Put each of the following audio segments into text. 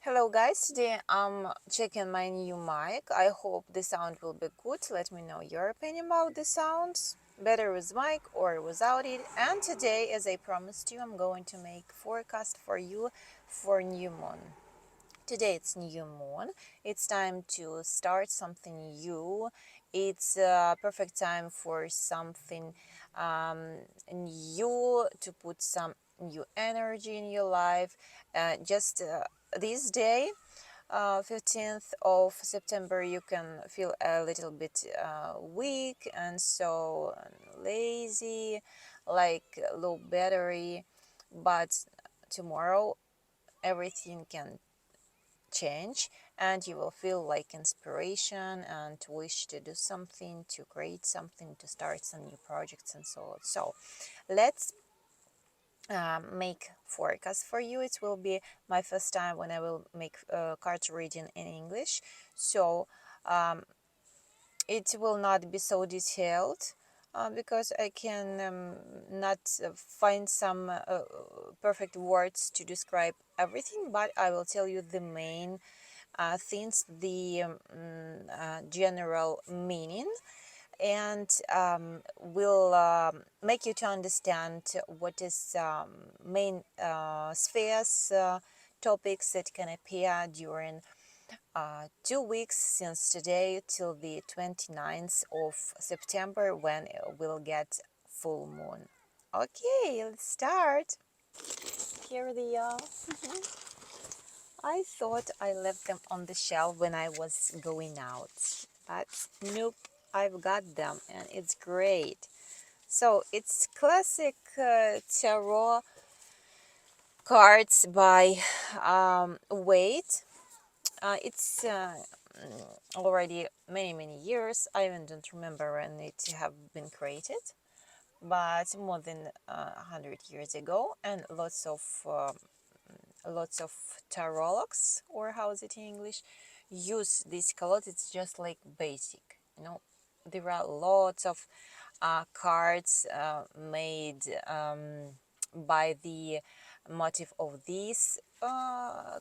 Hello guys, today I'm checking my new mic. I hope the sound will be good. Let me know your opinion about the sounds. Better with mic or without it. And today, as I promised you, I'm going to make forecast for you for new moon. Today it's new moon. It's time to start something new. It's a perfect time for something new, to put some new energy in your life. Just this day, 15th of September, you can feel a little bit weak and so lazy, like low battery. But tomorrow, everything can change and you will feel like inspiration and wish to do something, to create something, to start some new projects and so on. So let's make forecast for you. It will be my first time when I will make card reading in English, so um, it will not be so detailed because I can not find some perfect words to describe everything, but I will tell you the main things, the general meaning, and will make you to understand what is main spheres, topics that can appear during 2 weeks since today till the 29th of September, when we'll get full moon. Okay, let's start. Here they are. I thought I left them on the shelf when I was going out, but nope, I've got them and it's great. So it's classic tarot cards by Wade. It's already many years. I even don't remember when it have been created, but more than 100 years ago, and lots of tarologs, or how is it in English, use this color. It's just like basic, there are lots of cards made by the motif of these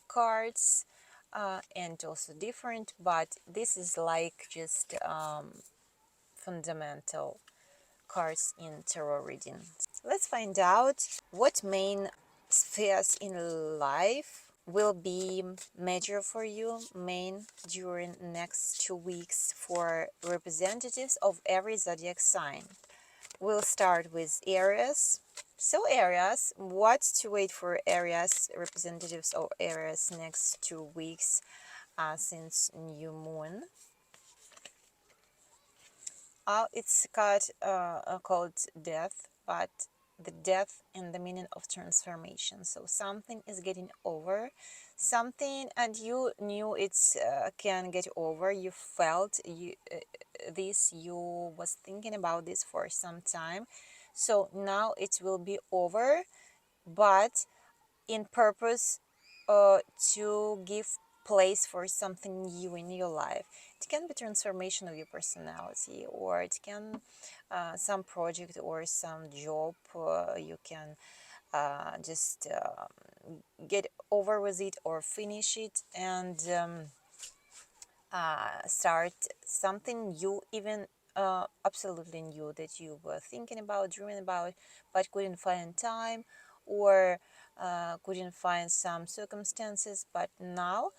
cards, and also different, but this is like just fundamental cards in tarot reading. Let's find out what main spheres in life will be major for you, main, during next 2 weeks for representatives of every zodiac sign. We'll start with Aries. So Aries, what to wait for Aries, representatives of Aries next 2 weeks since new moon? It's called death, but the death in the meaning of transformation. So something is getting over something, and you knew it's can get over. You felt this. You was thinking about this for some time. So now it will be over, but in purpose to give place for something new in your life. It can be transformation of your personality, or it can some project or some job. You can just get over with it or finish it, and start something new, even absolutely new, that you were thinking about, dreaming about, but couldn't find time, or couldn't find some circumstances. But now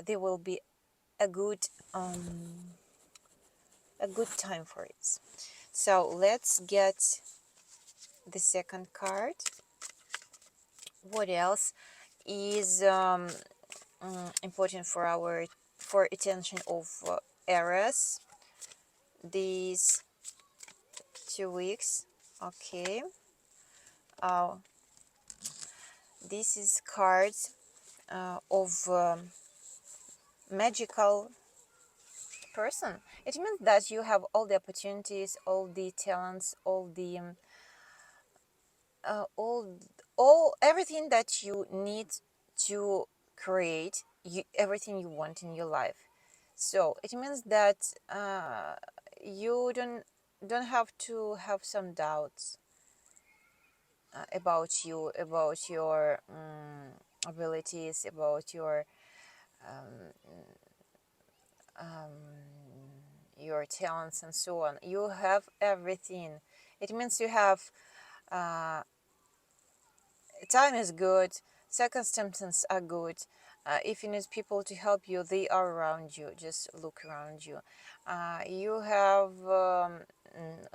there will be a good time for it. So let's get the second card. What else is important for attention of Aries these 2 weeks? Okay. uh, this is cards of magical person. It means that you have all the opportunities, all the talents, all the all everything that you need to create everything you want in your life. So it means that you don't have to have some doubts about you, about your abilities, about your talents and so on. You have everything. It means you have time is good, circumstances are good. If you need people to help you, they are around you. Just look around you. You have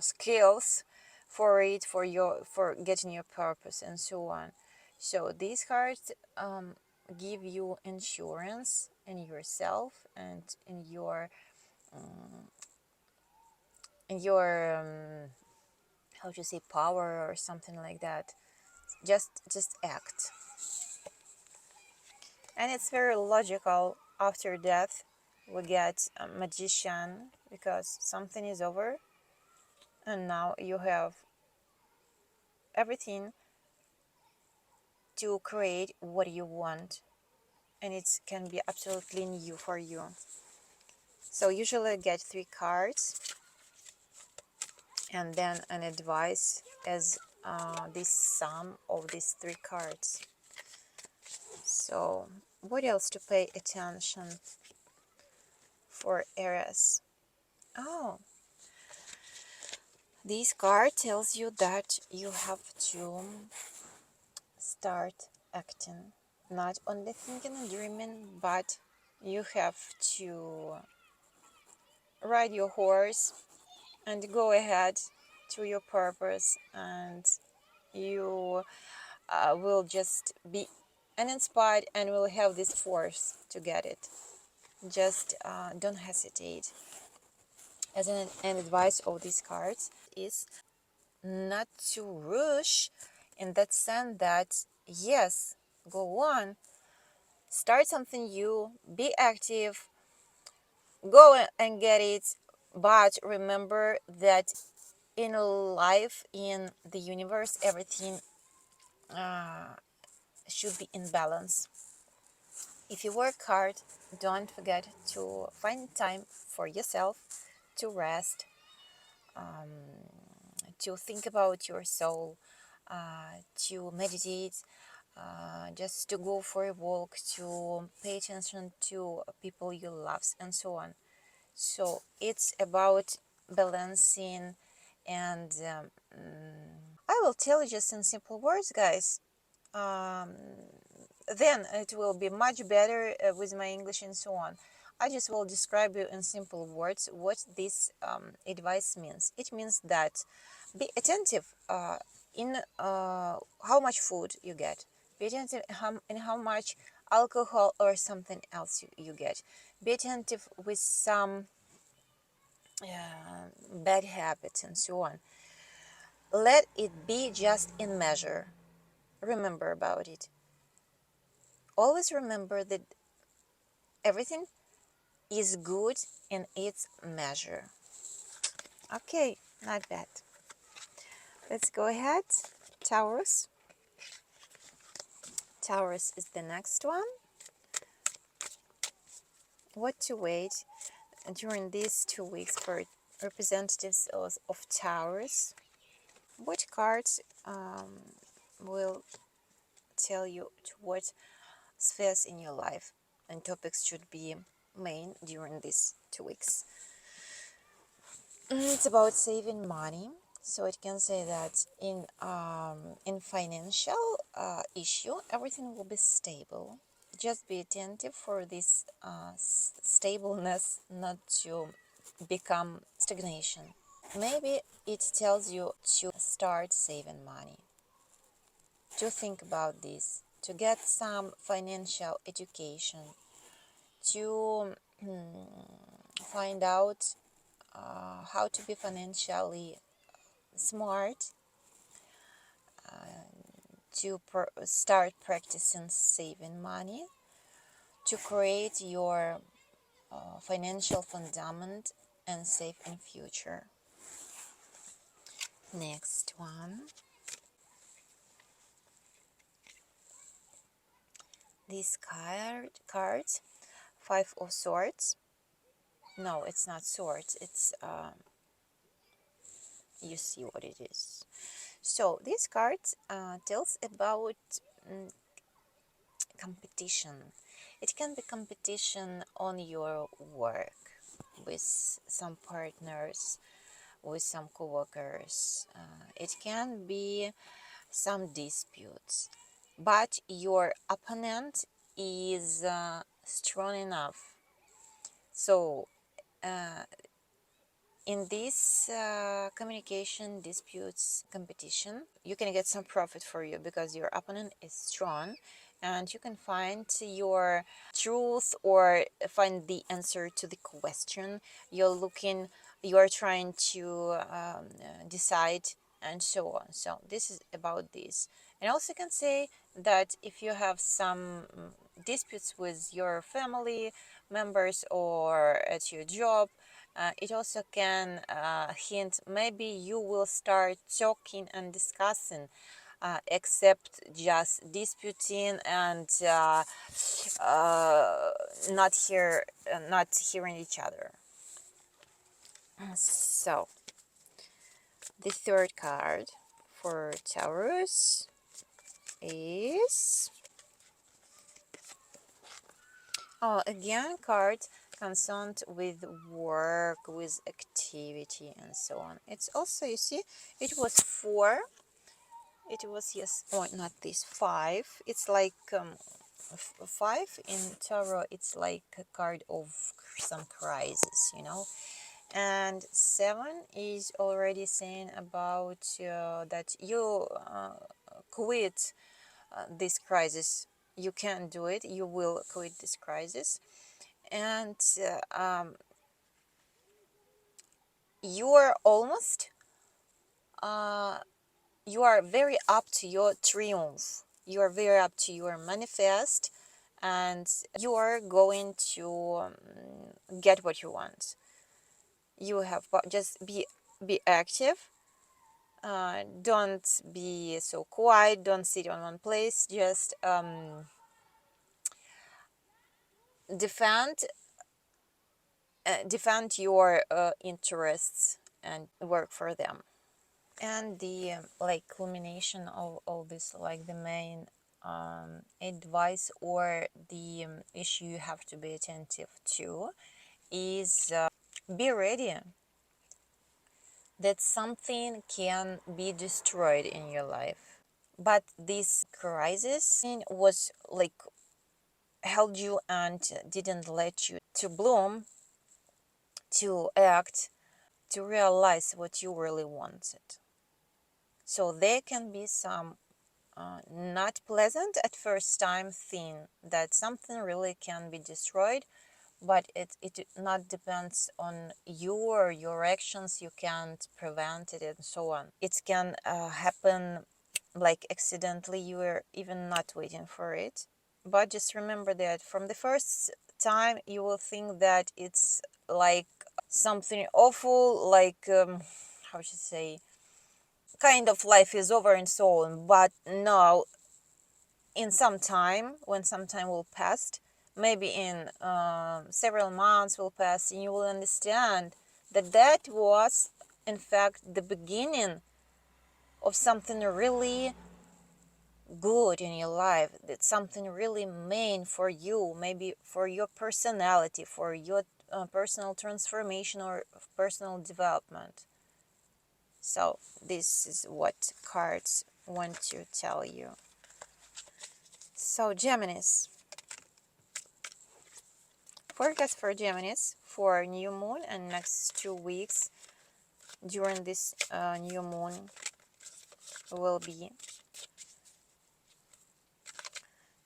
skills for it, for getting your purpose and so on. So these cards give you insurance in yourself and in your how to say, power or something like that. Just act. And it's very logical. After death we get a magician, because something is over, and now you have everything to create what you want, and it can be absolutely new for you. So usually I get 3 cards and then an advice as this sum of these 3 cards. So what else to pay attention for Aries? Oh, this card tells you that you have to start acting, not only thinking and dreaming, but you have to ride your horse and go ahead to your purpose, and you will just be uninspired and will have this force to get it. Just don't hesitate. As an advice of these cards is not to rush, in that sense that yes, go on, start something new, be active, go and get it, but remember that in life, in the universe, everything should be in balance. If you work hard, don't forget to find time for yourself, to rest, to think about your soul, to meditate, just to go for a walk, to pay attention to people you love, and so on. So it's about balancing, and I will tell you just in simple words, guys. Then it will be much better with my English and so on. I just will describe you in simple words what this advice means. It means that be attentive in how much food you get. Be attentive in how much alcohol or something else you get. Be attentive with some bad habits and so on. Let it be just in measure. Remember about it. Always remember that everything is good in its measure. Okay, not bad. Let's go ahead. Taurus. Taurus is the next one. What to wait during these 2 weeks for representatives of Taurus? Which cards will tell you to what spheres in your life and topics should be main during these 2 weeks? It's about saving money. So it can say that in financial issue, everything will be stable. Just be attentive for this stableness, not to become stagnation. Maybe it tells you to start saving money, to think about this, to get some financial education, to find out how to be financially smart, to start practicing saving money, to create your financial fundament and save in future. Next one. This card, 5 of Swords. No, it's not swords. It's you see what it is. So this card tells about competition. It can be competition on your work with some partners, with some coworkers. It can be some disputes, but your opponent is strong enough. So in this communication, disputes, competition, you can get some profit for you because your opponent is strong, and you can find your truth or find the answer to the question you're trying to decide, and so on. So this is about this. And also can say that if you have some disputes with your family members or at your job, it also can hint maybe you will start talking and discussing, except just disputing and not hearing each other. So the third card for Taurus is again cards concerned with work, with activity, and so on. It's also, you see, it was 4. It was, yes, oh, not this, 5. It's like 5 in tarot. It's like a card of some crisis, and 7 is already saying about that you quit this crisis. You can't do it. You will quit this crisis, and you are almost you are very up to your triumph. You are very up to your manifest, and you are going to get what you want. You have just be active. Don't be so quiet. Don't sit on one place. Just defend defend your interests and work for them. And the like culmination of all this, like the main advice or the issue you have to be attentive to is be ready that something can be destroyed in your life, but this crisis was like held you and didn't let you to bloom, to act, to realize what you really wanted. So there can be some not pleasant at first time thing that something really can be destroyed, but it not depends on you or your actions. You can't prevent it and so on. It can happen like accidentally. You are even not waiting for it, but just remember that from the first time you will think that it's like something awful, like how should I say, kind of life is over and so on. But no, in some time, when some time will pass, maybe in several months will pass, and you will understand that that was in fact the beginning of something really good in your life, that something really main for you, maybe for your personality, for your personal transformation or personal development. So this is what cards want to tell you. So Geminis, forecast for Geminis for new moon and next 2 weeks during this new moon will be.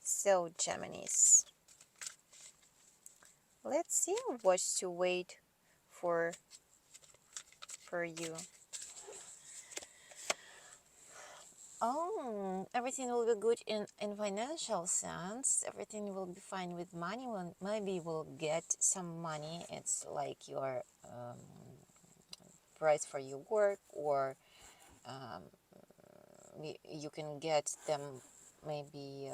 So Geminis, let's see what's to wait for you. Oh, everything will be good in financial sense. Everything will be fine with money. Maybe you will get some money. It's like your price for your work, or you can get them. Maybe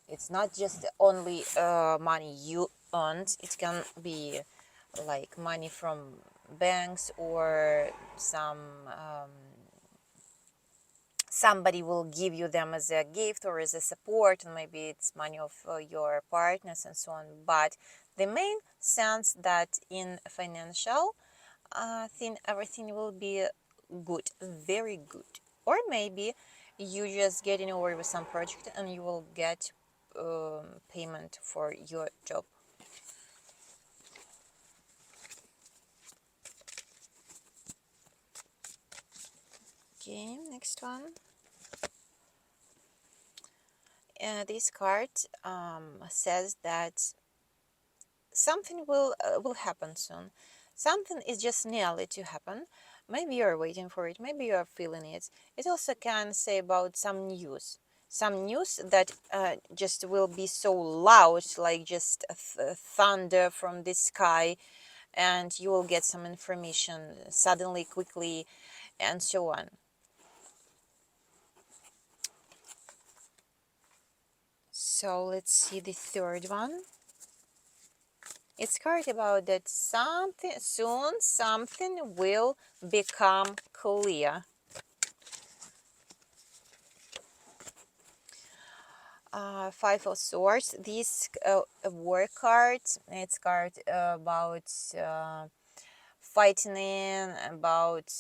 it's not just only money you earned. It can be like money from banks or some somebody will give you them as a gift or as a support, and maybe it's money of your partners and so on. But the main sense that in financial thing, everything will be good, very good. Or maybe you just getting over with some project and you will get payment for your job. Okay, next one. This card says that something will happen soon. Something is just nearly to happen. Maybe you're waiting for it. Maybe you're feeling it. It also can say about some news. Some news that just will be so loud, like just thunder from the sky, and you will get some information suddenly, quickly, and so on. So let's see the third one. It's card about that something will become clear. Five of Swords. This war card. It's card about fighting, about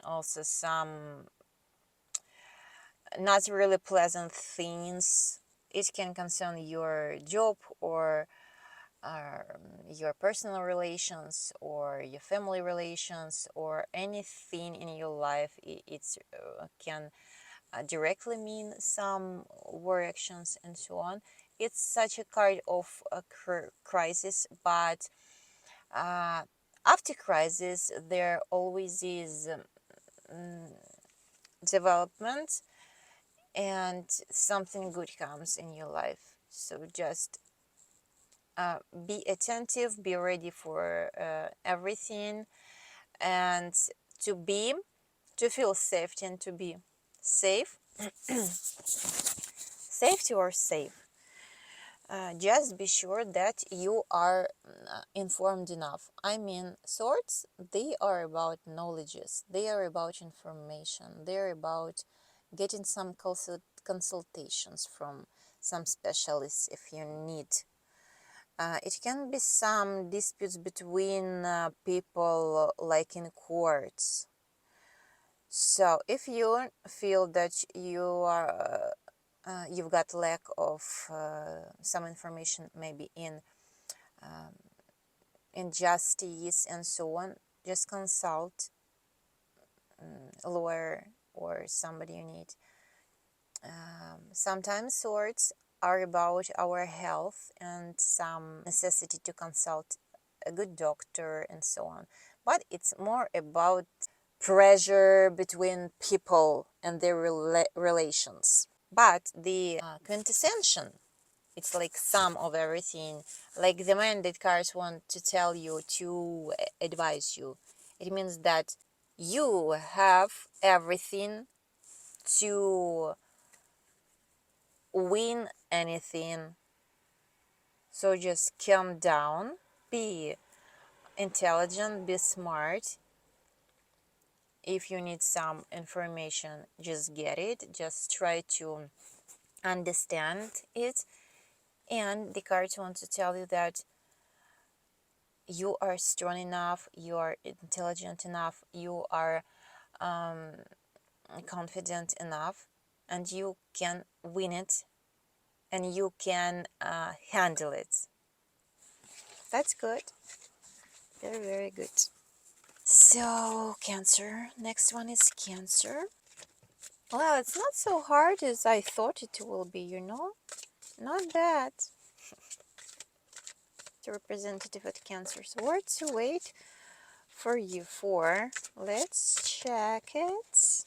also some not really pleasant things. It can concern your job or your personal relations or your family relations or anything in your life. It can directly mean some war actions and so on. It's such a card of a crisis, but after crisis there always is development and something good comes in your life. So just be attentive, be ready for everything, and to feel safety and to be safe. Safety or safe. Just be sure that you are informed enough. I mean, swords, they are about knowledges, they are about information, they are about getting some consultations from some specialists if you need. It can be some disputes between people, like in courts. So if you feel that you've got lack of some information, maybe in justice and so on, just consult a lawyer or somebody you need. Sometimes swords are about our health and some necessity to consult a good doctor and so on. But it's more about pressure between people and their relations. But the quintessential, it's like some of everything, like the mandate cards want to tell you, to advise you. It means that you have everything to win anything. So just calm down, be intelligent, be smart. If you need some information, just get it. Just try to understand it. And the cards want to tell you that you are strong enough, you are intelligent enough, you are confident enough, and you can win it, and you can handle it. That's good. Very, very good. So, Cancer. Next one is Cancer. Well, it's not so hard as I thought it will be, you know? Not bad. The representative at Cancer. So, where to wait for you for? Let's check it.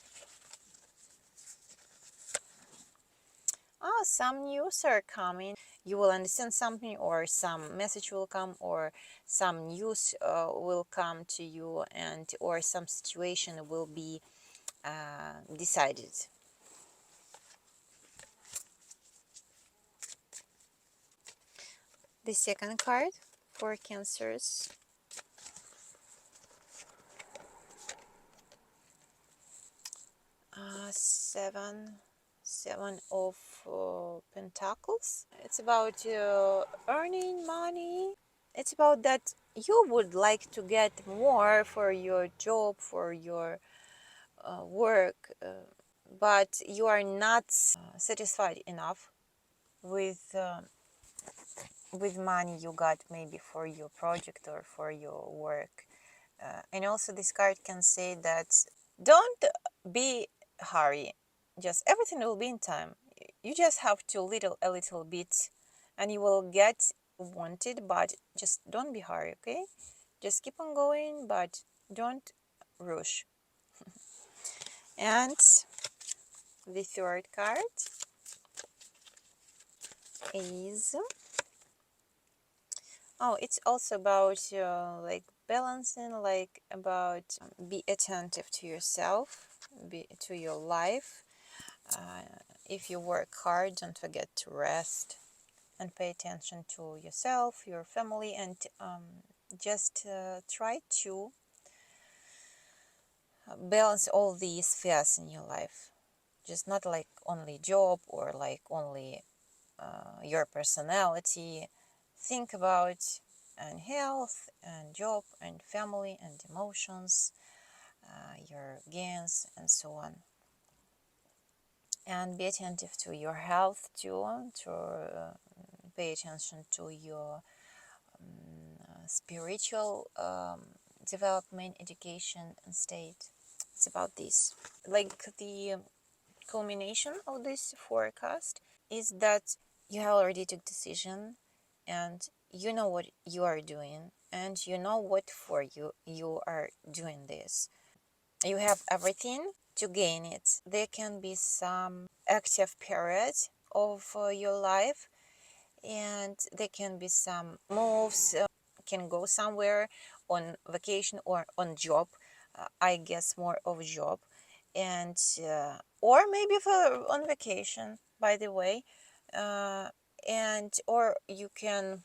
Oh, some news are coming. You will understand something, or some message will come, or some news will come to you, and or some situation will be decided. The second card for Cancers. Seven of Pentacles. It's about earning money. It's about that you would like to get more for your job, for your work, but you are not satisfied enough with money you got maybe for your project or for your work. And also this card can say that don't be hurry, just everything will be in time. You just have to a little bit and you will get wanted, but just don't be hurry, okay? Just keep on going, but don't rush. And the third card is, oh, it's also about like balancing, like about be attentive to yourself, to your life. If you work hard, don't forget to rest and pay attention to yourself, your family, and just try to balance all these spheres in your life. Just not like only job or like only your personality. Think about and health and job and family and emotions, your gains and so on. And be attentive to your health too, to pay attention to your spiritual development, education and state. It's about this. Like the culmination of this forecast is that you have already took decision and you know what you are doing and you know what for you are doing this. You have everything to gain it. There can be some active period of your life and there can be some moves, can go somewhere on vacation or on job, I guess more of job, and or maybe for on vacation, by the way, and or you can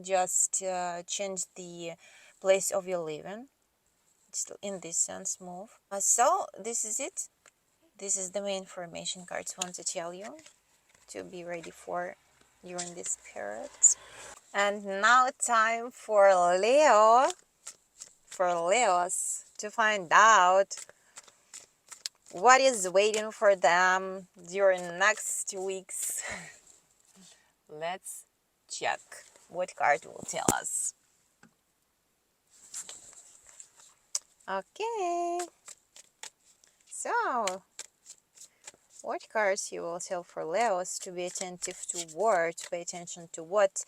just change the place of your living. It's in this sense move. So this is it. This is the main information cards want to tell you to be ready for during this period. And now time for Leo, for Leos to find out what is waiting for them during next weeks. Let's check what card will tell us. Okay, so what cards you will tell for Leos to be attentive to what, to pay attention to what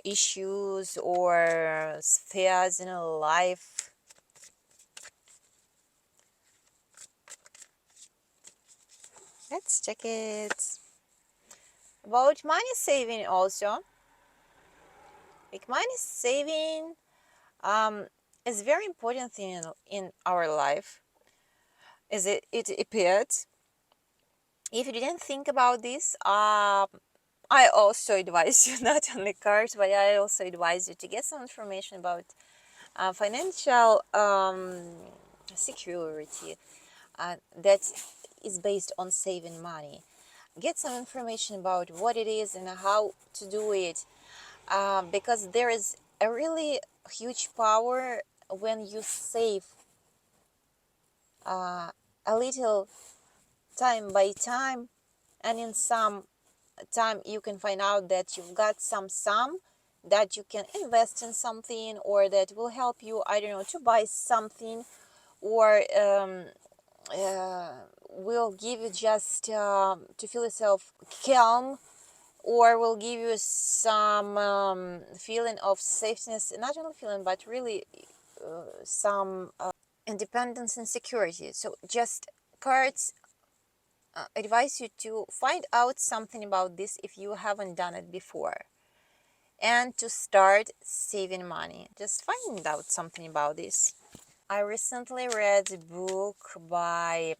issues or spheres in life. Let's check it. About money saving also. Like money saving is a very important thing in our life. As it appeared. If you didn't think about this, I also advise you, not only cards, but I also advise you to get some information about financial security that is based on saving money. Get some information about what it is and how to do it, because there is a really huge power when you save a little time by time, and in some time you can find out that you've got some sum that you can invest in something, or that will help you, I don't know, to buy something, or will give you just to feel yourself calm, or will give you some feeling of safeness, not only feeling but really some independence and security. So just cards advise you to find out something about this if you haven't done it before, and to start saving money. Just find out something about this. I recently read a book by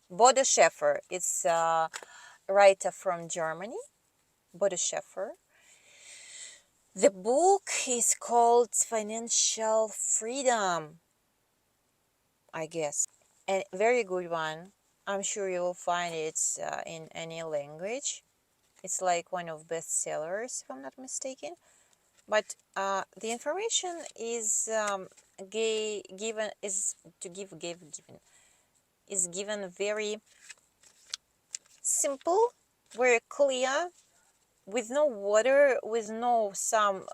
Bodo Schäfer. It's a writer from Germany, Bodo Schäfer. The book is called Financial Freedom, I guess. a very good one. I'm sure you will find it in any language. It's like one of bestsellers, if I'm not mistaken. But the information is given is given very simple, very clear, with no water, with no some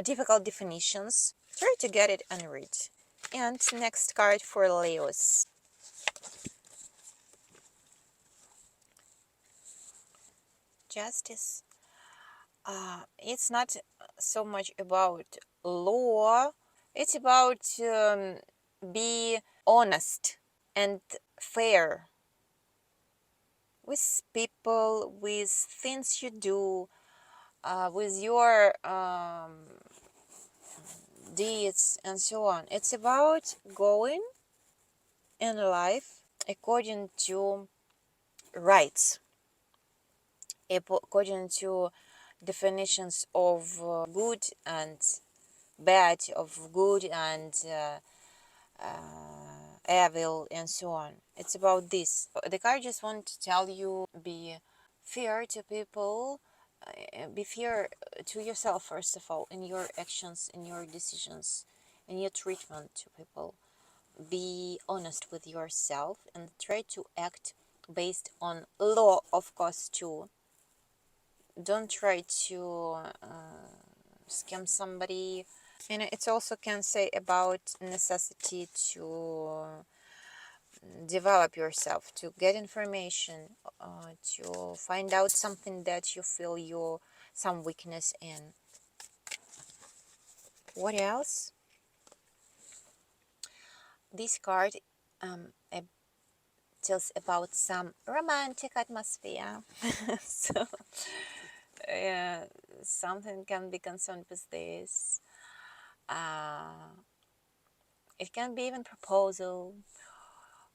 difficult definitions. Try to get it and read. And next card for Leos. Justice. It's not so much about law. It's about be honest and fair with people, with things you do, with your deeds and so on. It's about going in life according to rights, according to definitions of good and bad, of good and evil, and so on. It's about this. The card just want to tell you, be fair to people, be fair to yourself, first of all, in your actions, in your decisions, in your treatment to people. Be honest with yourself and try to act based on law, of course, too. Don't try to scam somebody. And it also can say about necessity to develop yourself, to get information, to find out something that you feel you some weakness in. What else? This card tells about some romantic atmosphere. So yeah, something can be concerned with this. It can be even proposal,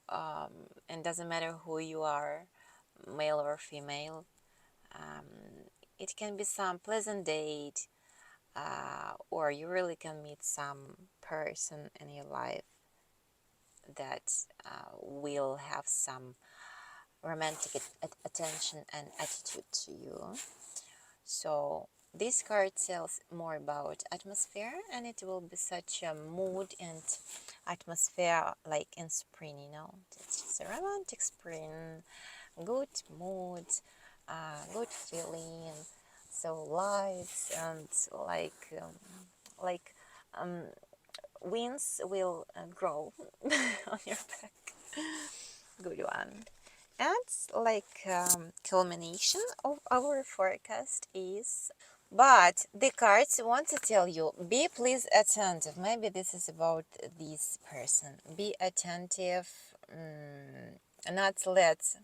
and doesn't matter who you are, male or female. It can be some pleasant date, or you really can meet some person in your life that will have some romantic attention and attitude to you. So this card tells more about atmosphere, and it will be such a mood and atmosphere like in spring, you know. It's just a romantic spring, good mood, good feeling, so lights and like winds will grow on your back. Good one. And like culmination of our forecast is, but the cards want to tell you, be please attentive. Maybe this is about this person. Be attentive, not let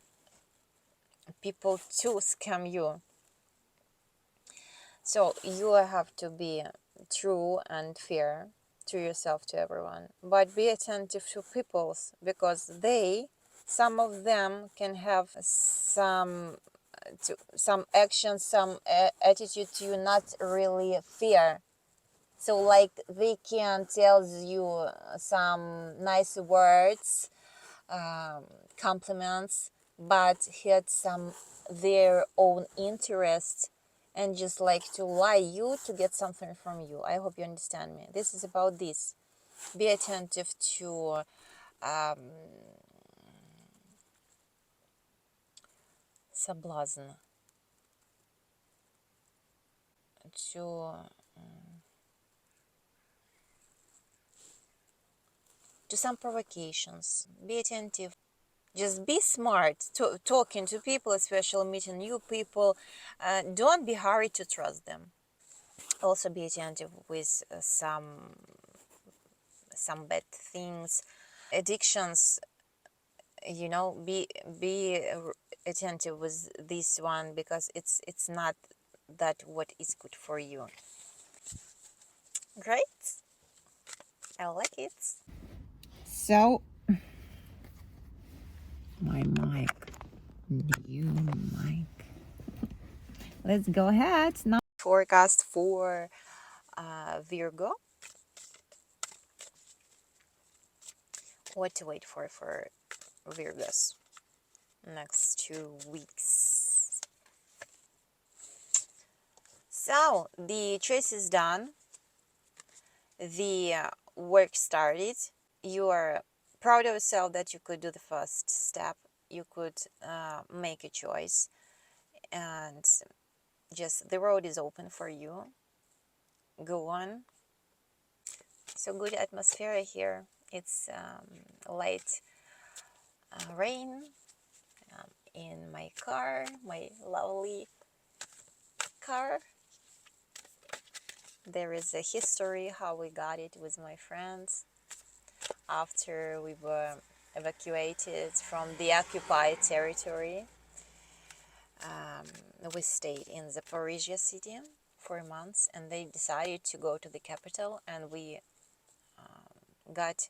people to scam you. So you have to be true and fair to yourself, to everyone, but be attentive to people's, because some of them can have some action, some attitude to you, not really fair. So like they can tell you some nice words, compliments, but had some their own interest and just like to lie you to get something from you. I hope you understand me. This is about this. Be attentive to соблазн, to some provocations. Be attentive. Just be smart talking to people, especially meeting new people. Don't be hurried to trust them. Also be attentive with some bad things, addictions. You know, be attentive with this one, because it's not that what is good for you. Great, I like it. So my mic, new mic. Let's go ahead now. Forecast for Virgo. what to wait for Virgos next 2 weeks. So the choice is done, the work started. You are proud of yourself that you could do the first step. You could make a choice, and just the road is open for you. Go on. So good atmosphere here. It's light rain in my car, my lovely car. There is a history how we got it with my friends after we were evacuated from the occupied territory. We stayed in Zaporizhia city for months, and they decided to go to the capital, and we got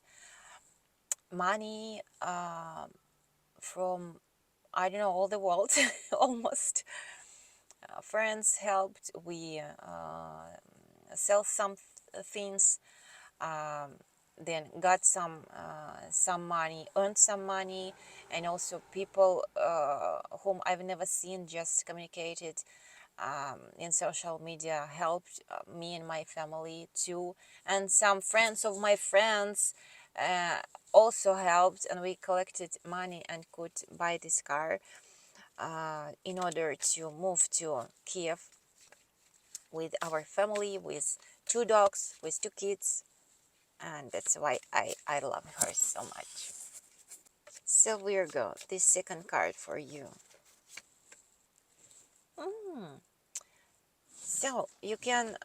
money from, I don't know, all the world almost. Friends helped. We sell some things, then got some money, earned some money, and also people whom I've never seen just communicated in social media helped me and my family too, and some friends of my friends also helped, and we collected money and could buy this car in order to move to Kiev with our family, with 2 dogs, with 2 kids, and that's why I love her so much. So Virgo, this second card for you. So you can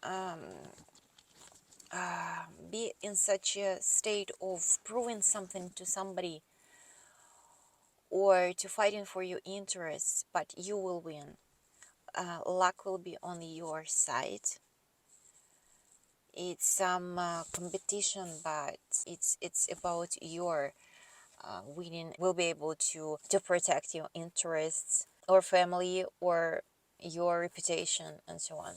be in such a state of proving something to somebody or to fighting for your interests, but you will win. Luck will be on your side. It's some competition, but it's about your winning. Will be able to protect your interests or family or your reputation and so on.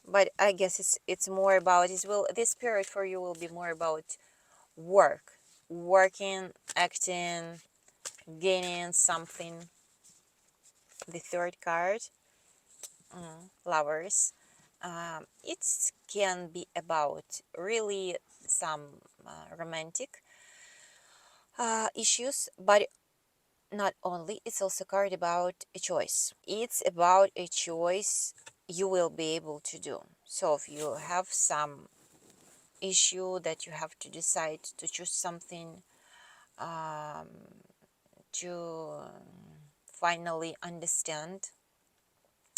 But I guess it's more about this period for you will be more about working, acting, gaining something. The third card, lovers. It can be about really some romantic issues, but not only. It's also a card about a choice. It's about a choice you will be able to do. So if you have some issue that you have to decide to choose something, to finally understand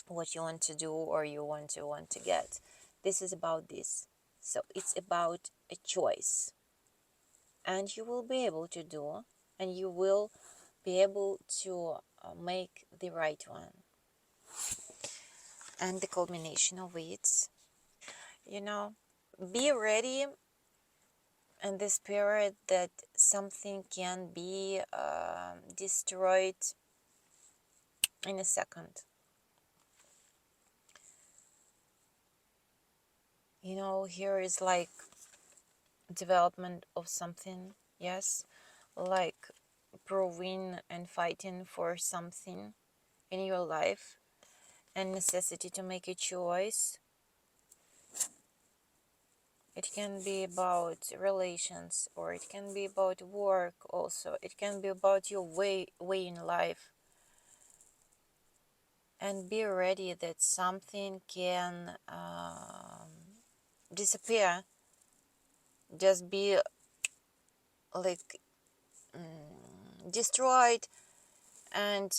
what you want to do or you want to get, this is about this. So it's about a choice, and you will be able to do, and you will be able to make the right one. And the culmination of it, be ready in this period that something can be destroyed in a second. Here is like development of something, yes, like proving and fighting for something in your life, and necessity to make a choice. It can be about relations, or it can be about work also. It can be about your way in life. And be ready that something can disappear, just be like destroyed, and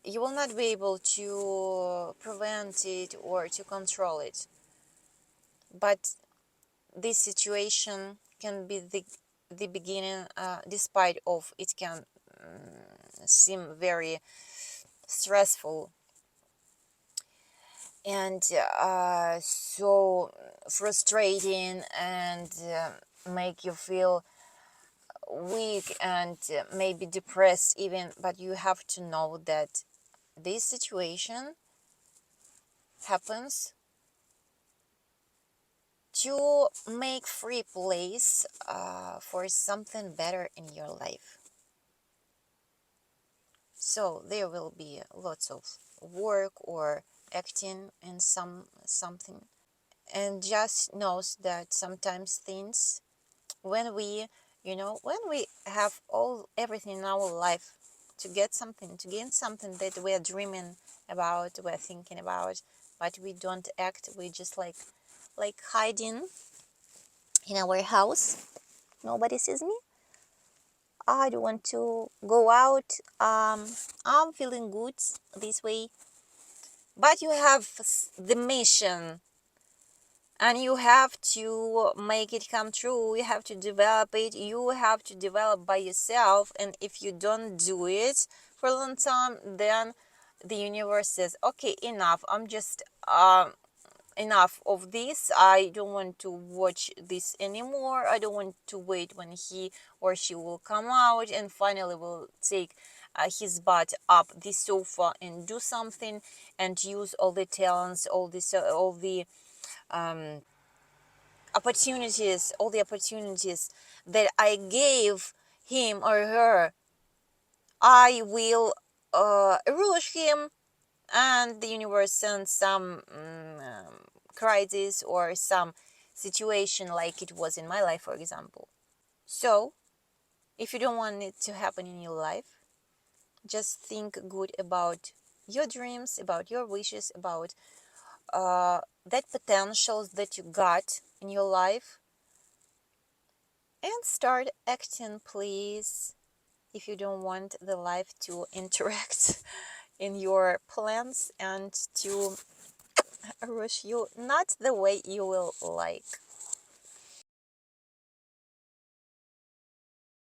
you will not be able to prevent it or to control it. But this situation can be the beginning, despite of it can seem very stressful and so frustrating, and make you feel weak and maybe depressed even. But you have to know that this situation happens to make free place for something better in your life. So there will be lots of work or acting in something, and just knows that sometimes things, when we, when we have everything in our life to get something, to gain something that we're dreaming about, we're thinking about, but we don't act, we just like hiding in our house. Nobody sees me. I don't want to go out. I'm feeling good this way. But you have the mission, and you have to make it come true. You have to develop it. You have to develop by yourself. And if you don't do it for a long time, then the universe says, okay, enough. I'm just enough of this. I don't want to watch this anymore. I don't want to wait when he or she will come out and finally will take his butt up the sofa and do something and use all the talents, all the um, opportunities, all the opportunities that I gave him or her. I will rush him, and the universe sends some crisis or some situation like it was in my life, for example. So if you don't want it to happen in your life, just think good about your dreams, about your wishes, about that potentials that you got in your life, and start acting, please, if you don't want the life to interact in your plans and to rush you not the way you will like.